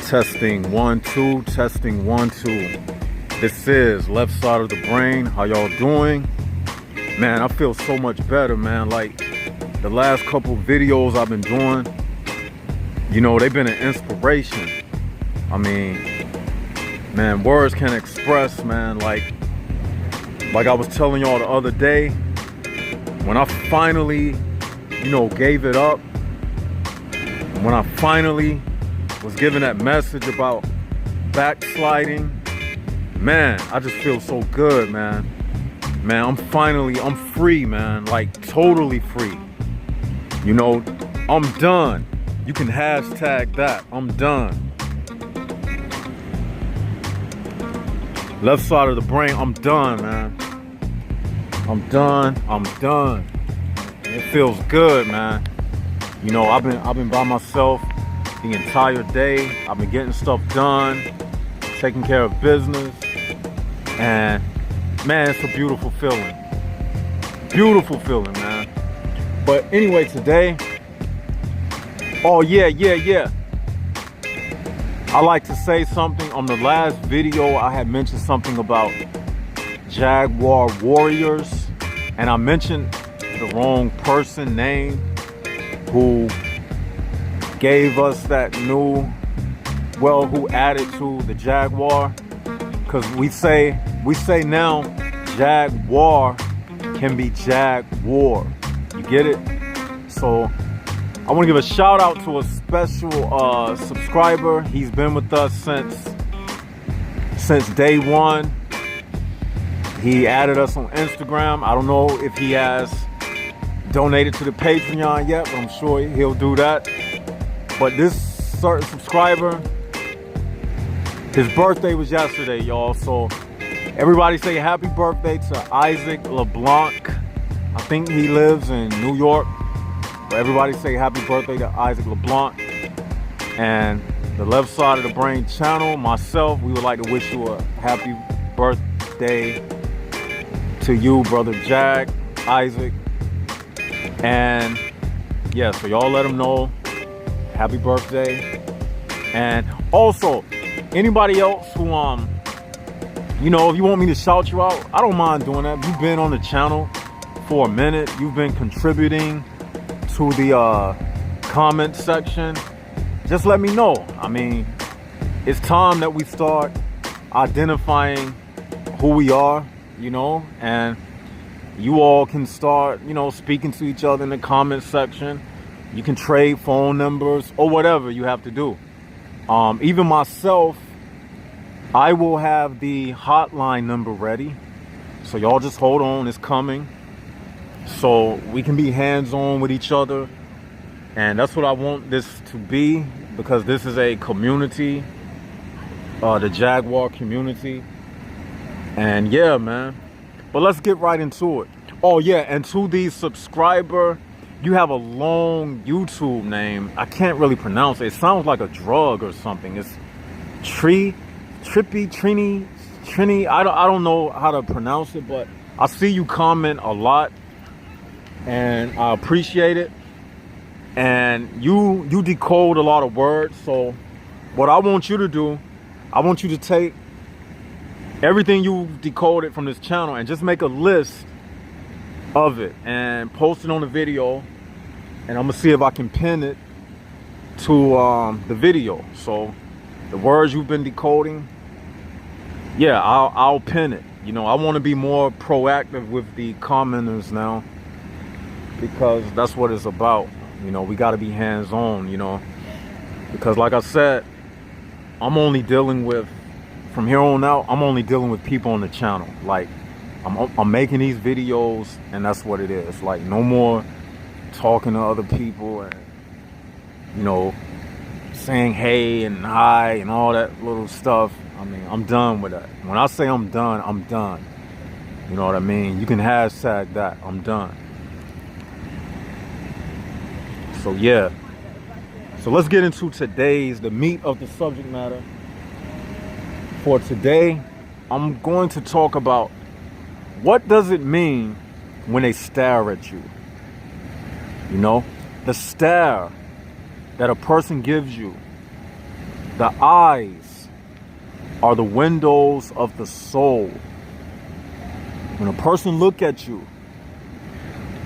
Testing 1 2, testing 1 2. This is Left Side of the Brain. How y'all doing? Man, I feel so much better, man. Like the last couple videos I've been doing, you know, they've been an inspiration. I mean, man, words can't express, man. Like I was telling y'all the other day, when I finally, you know, gave it up, when I finally was given that message about backsliding, man, I just feel so good, man. Man, I'm free, man, like totally free. You know, I'm done. You can hashtag that, I'm done. Left Side of the Brain, I'm done, man. I'm done. It feels good, man. You know, I've been by myself the entire day. I've been getting stuff done, taking care of business, and man, it's a beautiful feeling. Beautiful feeling, man. But anyway, today, oh yeah. I like to say something. On the last video, I had mentioned something about Jaguar Warriors, and I mentioned the wrong person name who gave us that new, well, who added to the Jaguar, because we say now Jaguar can be Jaguar. You get it? So I want to give a shout out to a special subscriber. He's been with us since day one. He added us on Instagram. I don't know if he has donated to the Patreon yet, but I'm sure he'll do that. But this certain subscriber, his birthday was yesterday, y'all. So everybody say happy birthday to Isaac LeBlanc. I think he lives in New York. But everybody say happy birthday to Isaac LeBlanc. And the Left Side of the Brain channel, myself, we would like to wish you a happy birthday to you, brother Jack, Isaac. And yeah, so y'all let him know happy birthday. And also, anybody else who you know, if you want me to shout you out, I don't mind doing that. You've been on the channel for a minute, you've been contributing to the comment section, just let me know. I mean, it's time that we start identifying who we are, you know, and you all can start, you know, speaking to each other in the comment section. You can trade phone numbers or whatever you have to do. Even myself, I will have the hotline number ready. So y'all just hold on, it's coming. So we can be hands-on with each other. And that's what I want this to be, because this is a community, the Jaguar community. And yeah, man. But let's get right into it. Oh yeah, and to the subscriber, you have a long YouTube name. I can't really pronounce it. It sounds like a drug or something. It's Trini. I don't know how to pronounce it, but I see you comment a lot, and I appreciate it. And you decode a lot of words. So what I want you to do, I want you to take everything you decoded from this channel and just make a list of it and post it on the video, and I'm gonna see if I can pin it to the video. So the words you've been decoding, yeah, I'll pin it. You know, I want to be more proactive with the commenters now, because that's what it's about. You know, we got to be hands-on, you know, because like I said, I'm only dealing with, from here on out, I'm only dealing with people on the channel. Like, I'm making these videos, and that's what it is. Like, no more talking to other people and, you know, saying hey and hi and all that little stuff. I mean, I'm done with that. When I say I'm done, I'm done. You know what I mean? You can hashtag that, I'm done. So yeah. So let's get into the meat of the subject matter. For today, I'm going to talk about what does it mean when they stare at you. You know, the stare that a person gives you The eyes are the windows of the soul. When a person look at you,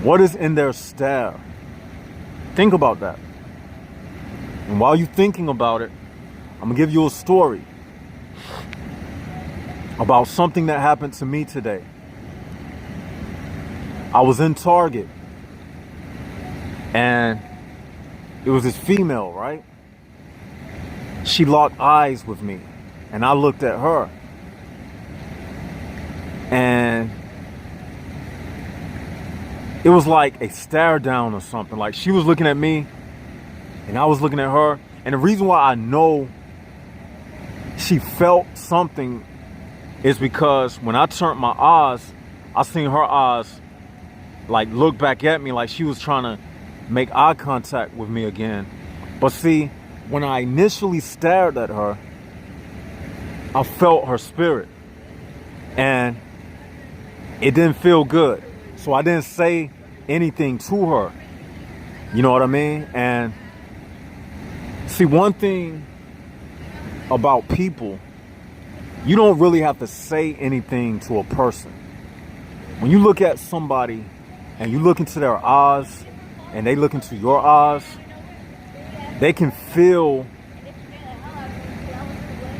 what is in their stare? Think about that. And while you're thinking about it, I'm gonna give you a story about something that happened to me today. I was in Target and it was this female, right? She locked eyes with me and I looked at her. And it was like a stare down or something. Like she was looking at me and I was looking at her. And the reason why I know she felt something is because when I turned my eyes, I seen her eyes like look back at me like she was trying to make eye contact with me again. But see, when I initially stared at her, I felt her spirit and it didn't feel good. So I didn't say anything to her. You know what I mean? And see, one thing about people, you don't really have to say anything to a person. When you look at somebody and you look into their eyes and they look into your eyes, they can feel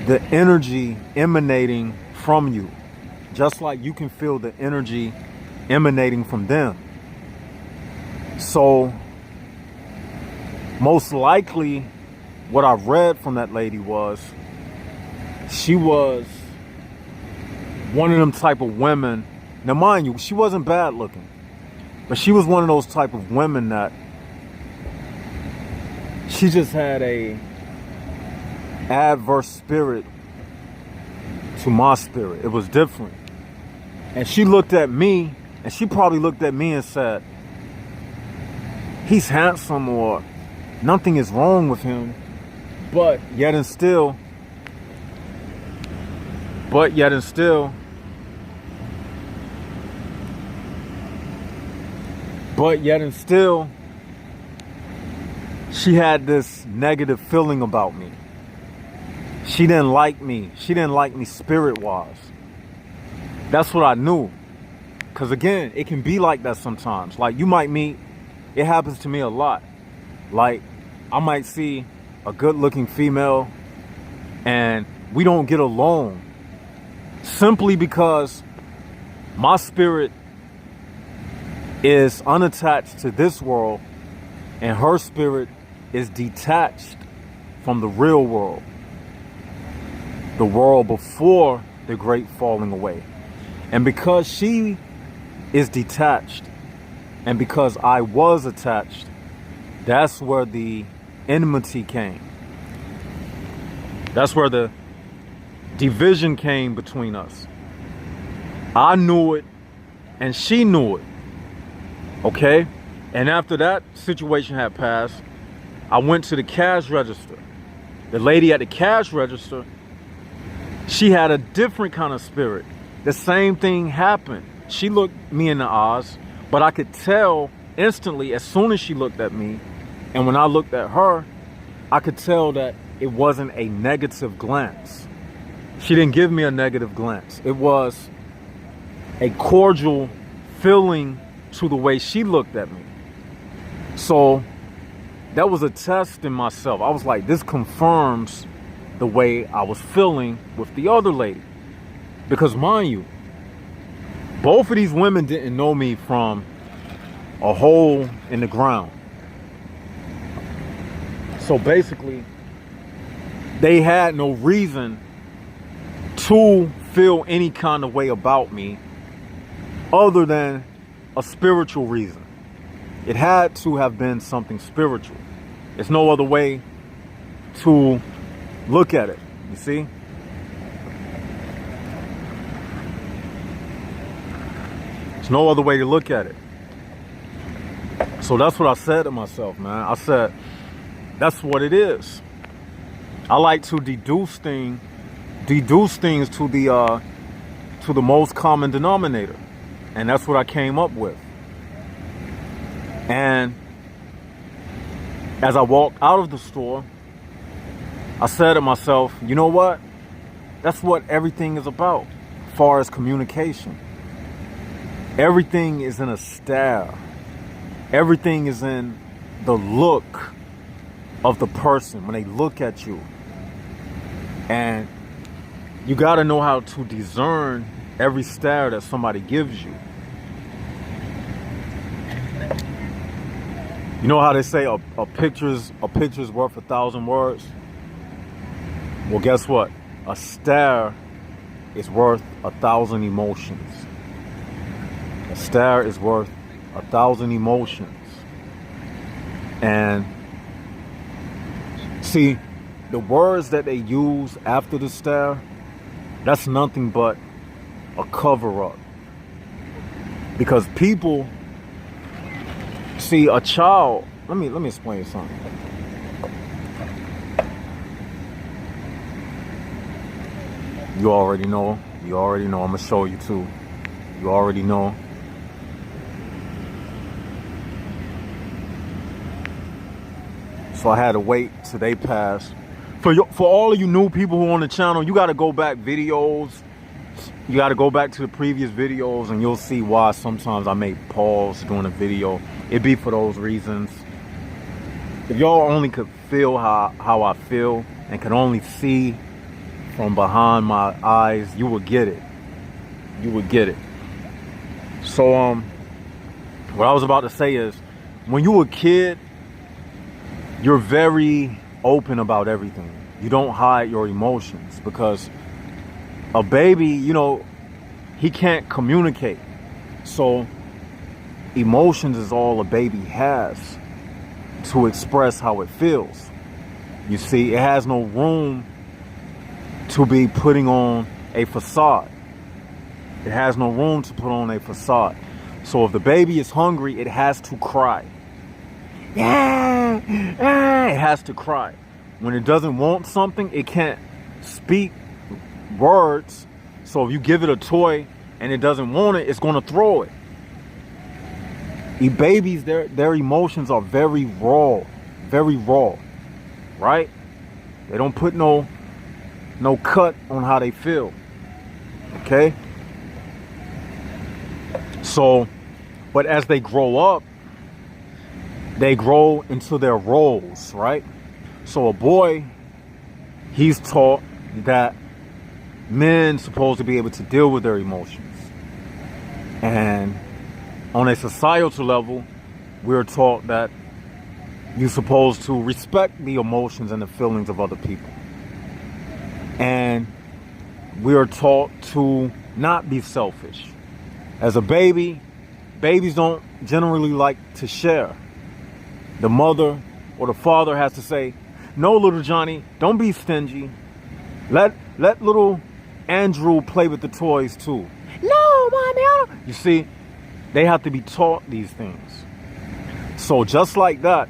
the energy emanating from you, just like you can feel the energy emanating from them. So most likely what I read from that lady was she was one of them type of women. Now mind you, she wasn't bad looking, but she was one of those type of women that she just had a adverse spirit to my spirit. It was different. And she looked at me, and she probably looked at me and said, he's handsome or nothing is wrong with him. But yet and still, she had this negative feeling about me. She didn't like me. She didn't like me spirit-wise. That's what I knew. Because again, it can be like that sometimes. Like you might meet, it happens to me a lot. Like I might see a good-looking female and we don't get along simply because my spirit is unattached to this world and her spirit is detached from the real world, the world before the great falling away. And because she is detached and because I was attached, that's where the enmity came. That's where the division came between us. I knew it and she knew it. Okay? And after that situation had passed, I went to the cash register. The lady at the cash register, she had a different kind of spirit. The same thing happened. She looked me in the eyes, but I could tell instantly as soon as she looked at me, and when I looked at her, I could tell that it wasn't a negative glance. She didn't give me a negative glance. It was a cordial feeling to the way she looked at me. So that was a test in myself. I was like, this confirms the way I was feeling with the other lady. Because mind you, both of these women didn't know me from a hole in the ground. So basically, they had no reason to feel any kind of way about me other than a spiritual reason. It had to have been something spiritual. There's no other way to look at it, you see? There's no other way to look at it. So that's what I said to myself, man. I said, that's what it is. I like to deduce things to the most common denominator. And that's what I came up with. And as I walked out of the store, I said to myself, you know what? That's what everything is about, as far as communication. Everything is in a stare. Everything is in the look of the person when they look at you. And you got to know how to discern every stare that somebody gives you. You know how they say a picture's worth 1,000 words? Well, guess what? A stare is worth 1,000 emotions. A stare is worth 1,000 emotions. And see, the words that they use after the stare, that's nothing but a cover-up. Because people see a child. Let me explain something. You already know. You already know. I'm gonna show you too. You already know. So I had to wait till they passed. For all of you new people who are on the channel, you got to go back videos. You got to go back to the previous videos, and you'll see why sometimes I may pause during a video. It be for those reasons. If y'all only could feel how I feel and could only see from behind my eyes, you would get it. You would get it. So what I was about to say is, when you were a kid, you're very open about everything. You don't hide your emotions, because a baby, you know, he can't communicate. So emotions is all a baby has to express how it feels. You see, it has no room to be putting on a facade. It has no room to put on a facade. So if the baby is hungry, it has to cry. Yeah, it has to cry. When it doesn't want something, it can't speak words. So if you give it a toy and it doesn't want it, it's going to throw it. Babies, their emotions are very raw, right? They don't put no cut on how they feel. Okay? So, but as they grow up, they grow into their roles, right? So a boy, he's taught that men supposed to be able to deal with their emotions. And on a societal level, we're taught that you're supposed to respect the emotions and the feelings of other people. And we are taught to not be selfish. As a baby, babies don't generally like to share. The mother or the father has to say, no, little Johnny, don't be stingy. Let little Andrew play with the toys too. No, mommy. You see, they have to be taught these things. So just like that,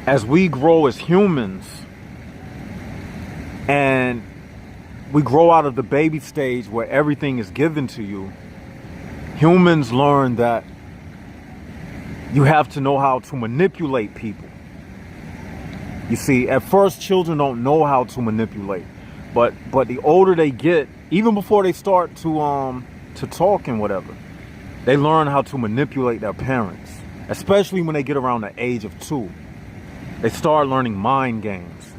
as we grow as humans and we grow out of the baby stage where everything is given to you, humans learn that you have to know how to manipulate people. You see, at first children don't know how to manipulate, but the older they get, even before they start to talk and whatever, they learn how to manipulate their parents, especially when they get around the age of 2. They start learning mind games.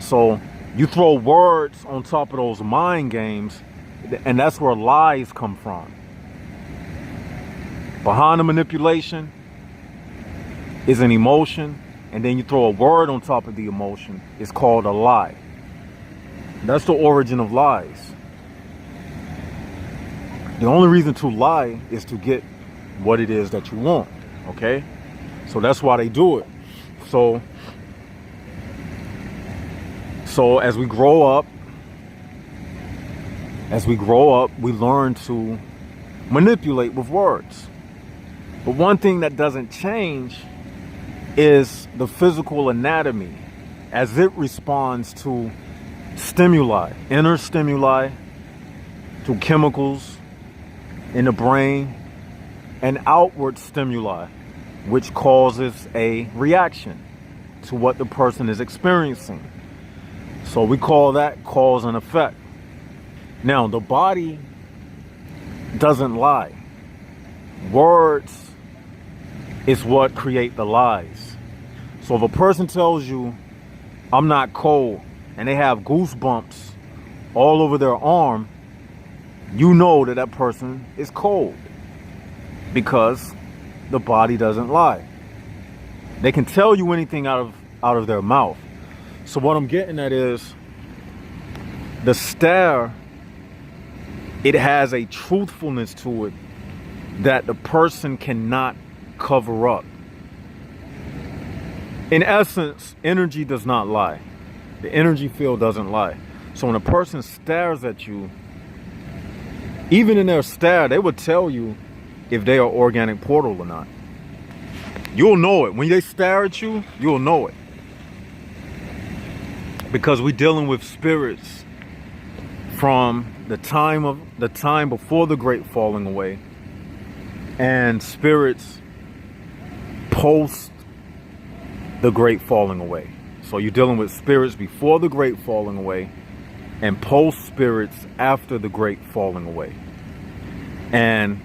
So you throw words on top of those mind games, and that's where lies come from. Behind the manipulation is an emotion, and then you throw a word on top of the emotion. It's called a lie. That's the origin of lies. The only reason to lie is to get what it is that you want, okay? So that's why they do it. So as we grow up, we learn to manipulate with words. But one thing that doesn't change is the physical anatomy as it responds to stimuli, inner stimuli, to chemicals in the brain, and outward stimuli, which causes a reaction to what the person is experiencing. So we call that cause and effect. Now, the body doesn't lie. Words is what create the lies. So if a person tells you, I'm not cold, and they have goosebumps all over their arm, you know that that person is cold, because the body doesn't lie. They can tell you anything out of their mouth. So what I'm getting at is, the stare, it has a truthfulness to it that the person cannot cover up. In essence, energy does not lie. The energy field doesn't lie. So when a person stares at you, even in their stare, they would tell you if they are organic portal or not. You'll know it. When they stare at you, you'll know it. Because we're dealing with spirits from the time before the great falling away, and spirits post the great falling away. So you're dealing with spirits before the great falling away and post spirits after the great falling away. And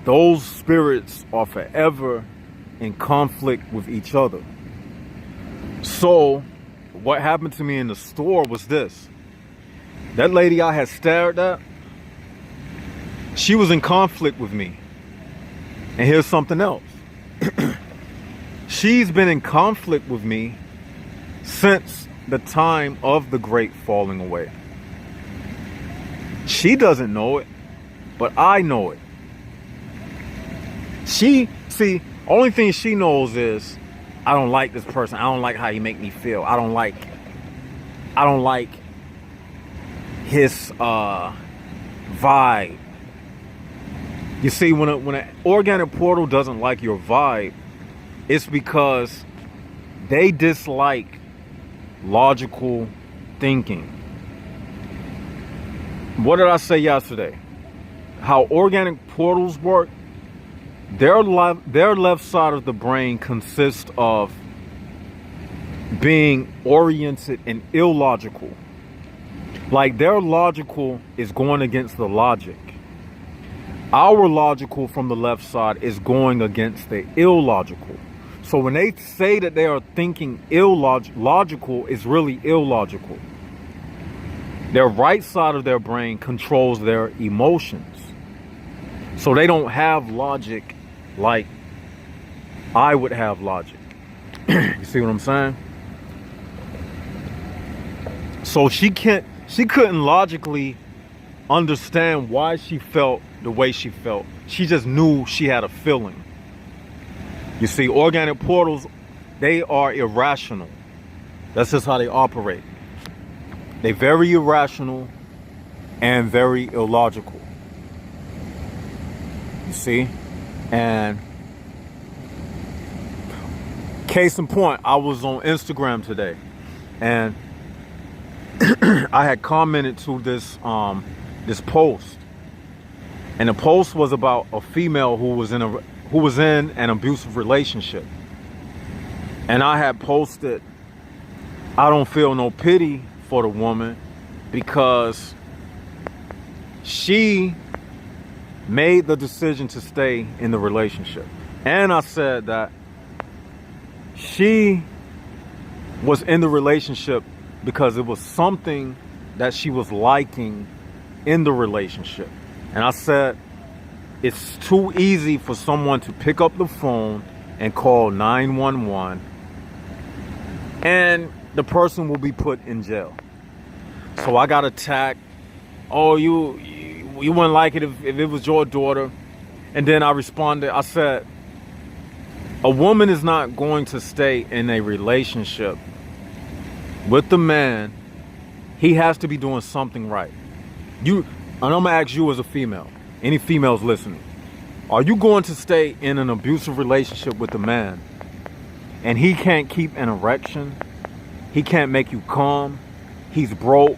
those spirits are forever in conflict with each other. So what happened to me in the store was this. That lady I had stared at, she was in conflict with me. And here's something else. She's been in conflict with me since the time of the great falling away. She doesn't know it, but I know it. Only thing she knows is, I don't like this person. I don't like how he make me feel. I don't like his vibe. You see, when an organic portal doesn't like your vibe, it's because they dislike logical thinking. What did I say yesterday? How organic portals work? Their left side of the brain consists of being oriented and illogical. Like, their logical is going against the logic. Our logical from the left side is going against the illogical. So when they say that they are thinking logical, it's really illogical. Their right side of their brain controls their emotions. So they don't have logic like I would have logic. You see what I'm saying? So she couldn't logically understand why she felt the way she felt. She just knew she had a feeling. You see, organic portals, they are irrational. That's just how they operate. They're very irrational and very illogical. You see? And case in point, I was on Instagram today, and I had commented to this post, and the post was about a female who was in an abusive relationship. And I had posted, I don't feel no pity for the woman because she made the decision to stay in the relationship. And I said that she was in the relationship because it was something that she was liking in the relationship. And I said, it's too easy for someone to pick up the phone and call 911 and the person will be put in jail. So I got attacked. Oh, you wouldn't like it if it was your daughter. And then I responded, I said, a woman is not going to stay in a relationship with the man. He has to be doing something right. And I'm gonna ask you as a female, any females listening, are you going to stay in an abusive relationship with a man and he can't keep an erection? He can't make you calm. He's broke.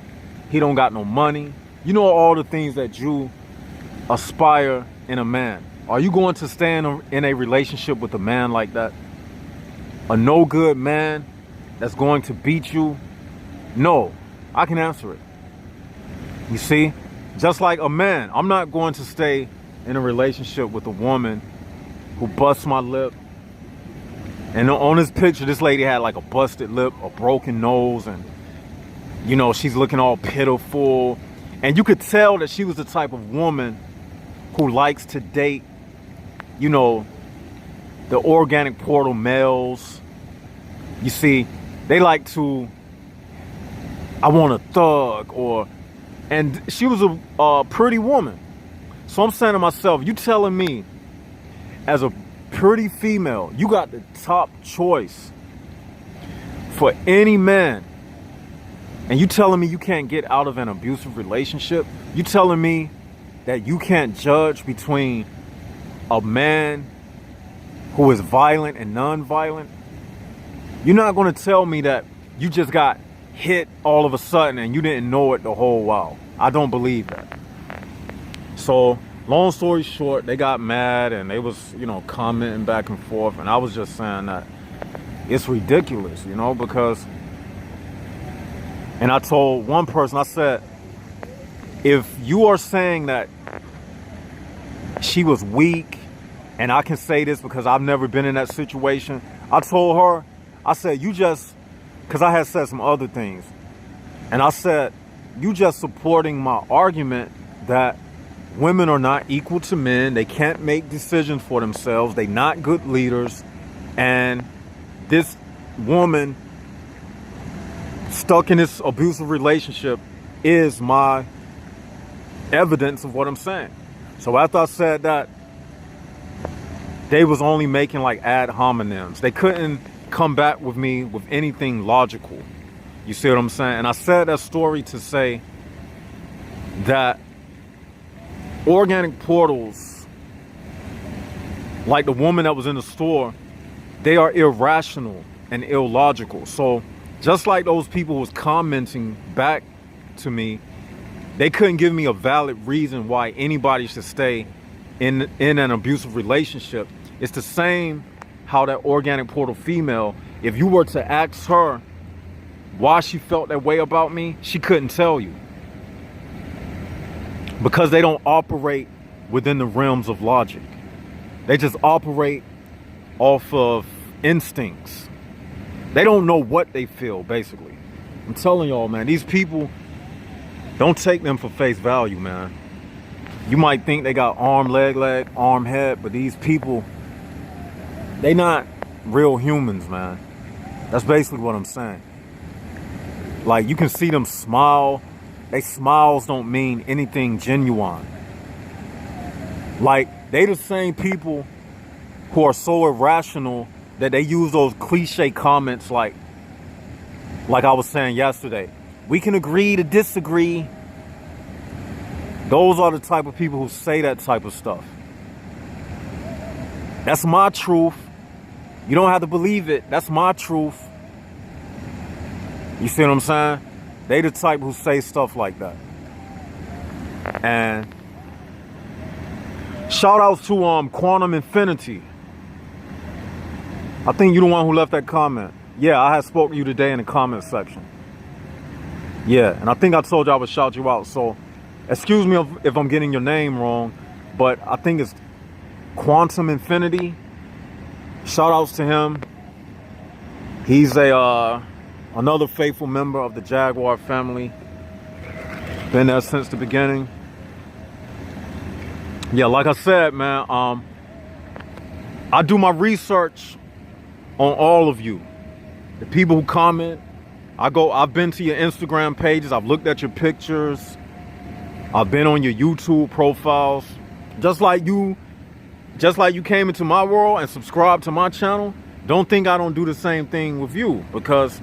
He don't got no money. You know, all the things that you aspire in a man. Are you going to stay in a relationship with a man like that? A no good man that's going to beat you? No, I can answer it. You see, just like a man, I'm not going to stay in a relationship with a woman who busts my lip. And on this picture, this lady had like a busted lip, a broken nose, and you know, she's looking all pitiful. And you could tell that she was the type of woman who likes to date, you know, the organic portal males. You see, they like to, I want a thug, and she was a pretty woman. So I'm saying to myself, you telling me as a pretty female, you got the top choice for any man, and you telling me you can't get out of an abusive relationship? You telling me that you can't judge between a man who is violent and non-violent? You're not going to tell me that you just got hit all of a sudden and you didn't know it the whole while. I don't believe that. So, long story short, they got mad and they was, you know, commenting back and forth. And I was just saying that it's ridiculous, you know, because, and I told one person, I said, if you are saying that she was weak, and I can say this because I've never been in that situation, I told her, I said, you just, because I had said some other things, and I said, you just supporting my argument that women are not equal to men. They can't make decisions for themselves. They're not good leaders. And this woman stuck in this abusive relationship is my evidence of what I'm saying. So after I said that, they was only making like ad hominems. They couldn't come back with me with anything logical. You see what I'm saying? And I said that story to say that organic portals, like the woman that was in the store, they are irrational and illogical. So just like those people was commenting back to me, they couldn't give me a valid reason why anybody should stay in an abusive relationship. It's the same how that organic portal female, if you were to ask her why she felt that way about me, she couldn't tell you. Because they don't operate within the realms of logic. They just operate off of instincts. They don't know what they feel, basically. I'm telling y'all, man, these people, don't take them for face value, man. You might think they got arm, leg, arm, head, but these people, they not real humans, man. That's basically what I'm saying. Like, you can see them smile. They smiles don't mean anything genuine. Like, they the same people who are so irrational that they use those cliche comments like I was saying yesterday. We can agree to disagree. Those are the type of people who say that type of stuff. That's my truth. You don't have to believe it. That's my truth. You see what I'm saying? They the type who say stuff like that. And shout outs to Quantum Infinity. I think you're the one who left that comment. Yeah, I had spoken to you today in the comment section. Yeah, and I think I told you I would shout you out. So excuse me if I'm getting your name wrong, but I think it's Quantum Infinity. Shout outs to him. He's another faithful member of the Jaguar family. Been there since the beginning. Yeah, like I said, man, I do my research on all of you. The people who comment, I've been to your Instagram pages, I've looked at your pictures, I've been on your YouTube profiles. Just like you came into my world and subscribed to my channel, don't think I don't do the same thing with you. Because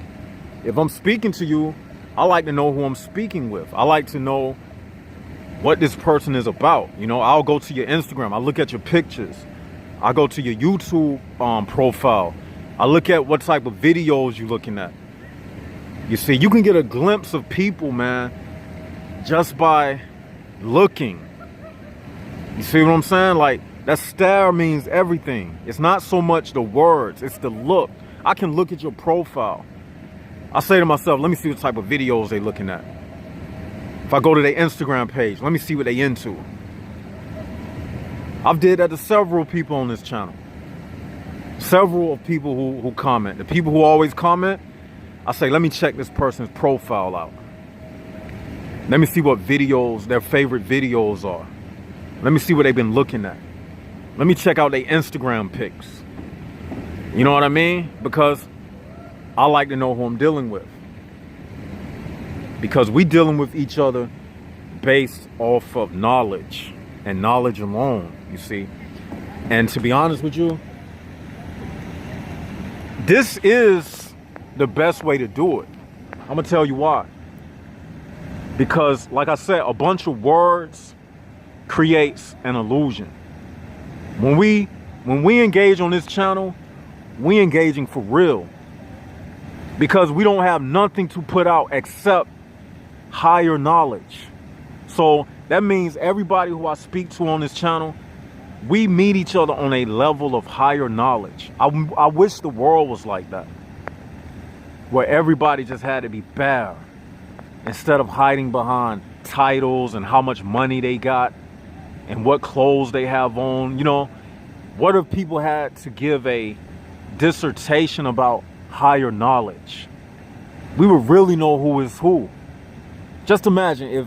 if I'm speaking to you, I like to know who I'm speaking with. I like to know what this person is about. You know, I'll go to your Instagram, I look at your pictures, I go to your YouTube profile, I look at what type of videos you're looking at. You see, you can get a glimpse of people, man, just by looking. You see what I'm saying? Like, that stare means everything. It's not so much the words, it's the look. I can look at your profile I say to myself, let me see what type of videos they looking at. If I go to their Instagram page, let me see what they into. I've did that to several people on this channel. Several of people who comment. The people who always comment, I say, let me check this person's profile out. Let me see what videos, their favorite videos are. Let me see what they've been looking at. Let me check out their Instagram pics. You know what I mean? Because I like to know who I'm dealing with. Because we dealing with each other based off of knowledge and knowledge alone, you see. And to be honest with you, this is the best way to do it. I'm gonna tell you why. Because, like I said, a bunch of words creates an illusion. When we engage on this channel, we engaging for real. Because we don't have nothing to put out except higher knowledge. So that means everybody who I speak to on this channel, we meet each other on a level of higher knowledge. I wish the world was like that, where everybody just had to be bare instead of hiding behind titles and how much money they got and what clothes they have on. You know, what if people had to give a dissertation about higher knowledge? We would really know who is who. Just imagine if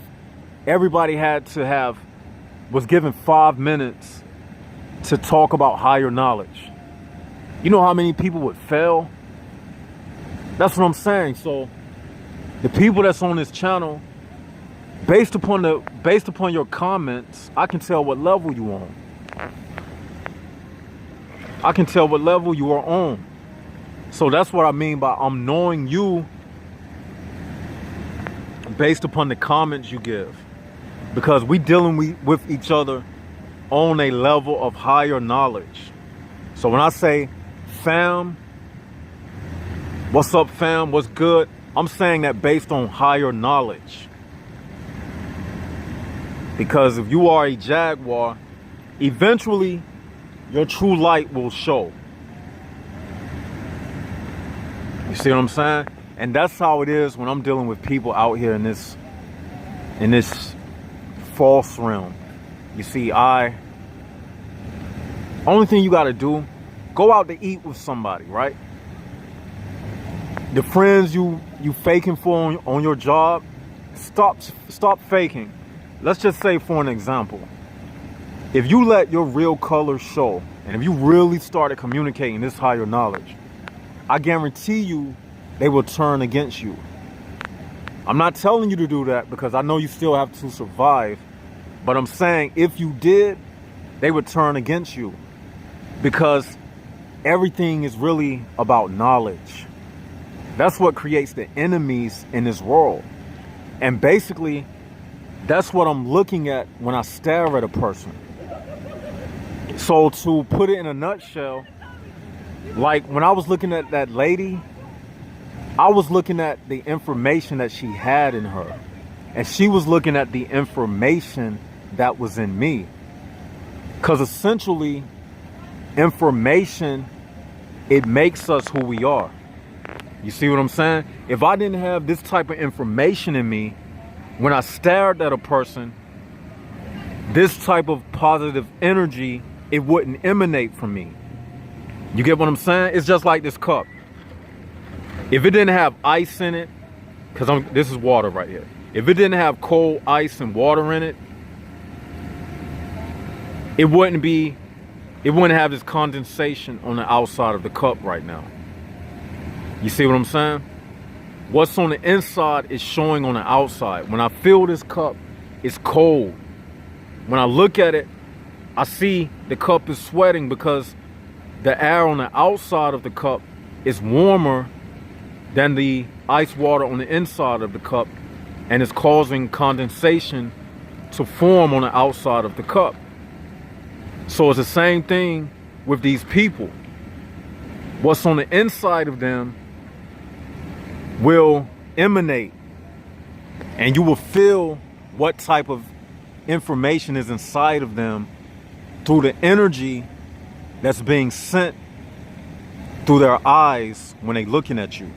everybody was given 5 minutes to talk about higher knowledge. You know how many people would fail? That's what I'm saying. So the people that's on this channel, based upon your comments, I can tell what level you on. I can tell what level you are on. So that's what I mean by I'm knowing you based upon the comments you give. Because we dealing with each other on a level of higher knowledge. So when I say, fam, what's up, fam, what's good? I'm saying that based on higher knowledge. Because if you are a Jaguar, eventually your true light will show. You see what I'm saying? And that's how it is when I'm dealing with people out here in this false realm. You see, only thing you got to do, go out to eat with somebody, right? The friends you faking for on your job, stop faking. Let's just say, for an example, if you let your real colors show, and if you really started communicating this higher knowledge, I guarantee you they will turn against you. I'm not telling you to do that because I know you still have to survive. But I'm saying if you did, they would turn against you. Because everything is really about knowledge. That's what creates the enemies in this world. And basically, that's what I'm looking at when I stare at a person. So to put it in a nutshell, like when I was looking at that lady, I was looking at the information that she had in her. And she was looking at the information that was in me. Because essentially, information, it makes us who we are. You see what I'm saying? If I didn't have this type of information in me, when I stared at a person, this type of positive energy, it wouldn't emanate from me. You get what I'm saying? It's just like this cup. If it didn't have ice in it, because this is water right here. If it didn't have cold ice and water in it, it wouldn't have this condensation on the outside of the cup right now. You see what I'm saying? What's on the inside is showing on the outside. When I feel this cup, it's cold. When I look at it, I see the cup is sweating because the air on the outside of the cup is warmer than the ice water on the inside of the cup, and it's causing condensation to form on the outside of the cup. So it's the same thing with these people. What's on the inside of them will emanate, and you will feel what type of information is inside of them through the energy that's being sent through their eyes when they're looking at you.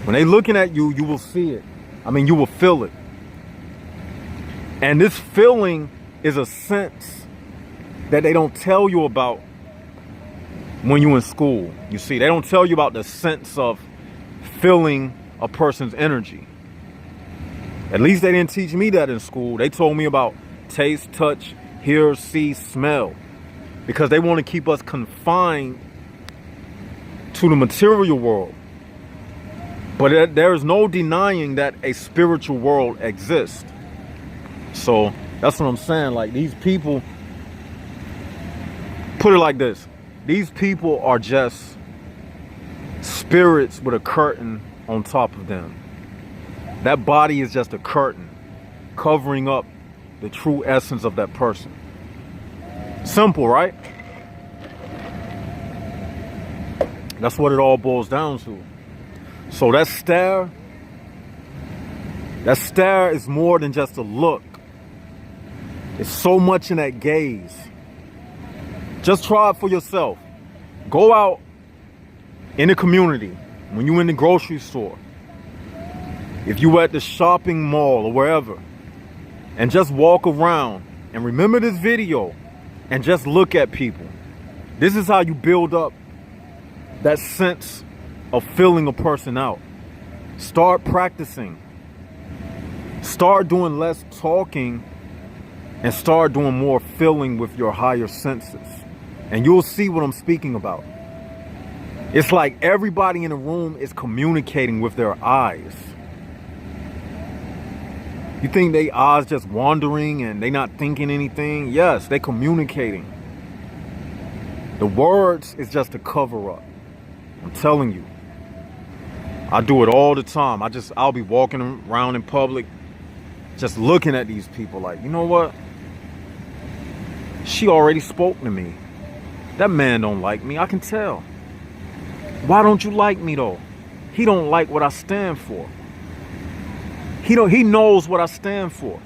When they looking at you, you will see it. I mean, you will feel it. And this feeling is a sense that they don't tell you about when you're in school. You see, they don't tell you about the sense of feeling a person's energy. At least they didn't teach me that in school. They told me about taste, touch, hear, see, smell. Because they want to keep us confined to the material world. But there is no denying that a spiritual world exists. So that's what I'm saying. Like, these people, put it like this. These people are just spirits with a curtain on top of them. That body is just a curtain covering up the true essence of that person. Simple, right? That's what it all boils down to. So that stare is more than just a look. It's so much in that gaze. Just try it for yourself. Go out in the community, when you're in the grocery store, if you at the shopping mall or wherever, and just walk around and remember this video and just look at people. This is how you build up that sense of filling a person out. Start practicing. Start doing less talking and start doing more filling with your higher senses. And you'll see what I'm speaking about. It's like everybody in the room is communicating with their eyes. You think they eyes just wandering and they not thinking anything? Yes, they communicating. The words is just a cover up. I'm telling you. I do it all the time. I'll be walking around in public just looking at these people like, you know what? She already spoke to me. That man don't like me. I can tell. Why don't you like me though? He don't like what I stand for. He knows what I stand for.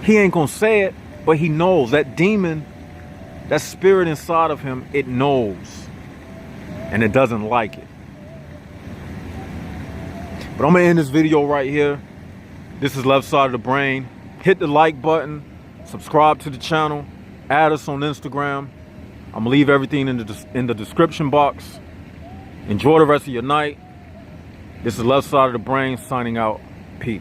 He ain't gonna say it, but he knows. That demon, that spirit inside of him, it knows. And it doesn't like it. But I'm gonna end this video right here. This is Left Side of the Brain. Hit the like button, subscribe to the channel, add us on Instagram. I'm gonna leave everything in the description box. Enjoy the rest of your night. This is Left Side of the Brain signing out. Peace.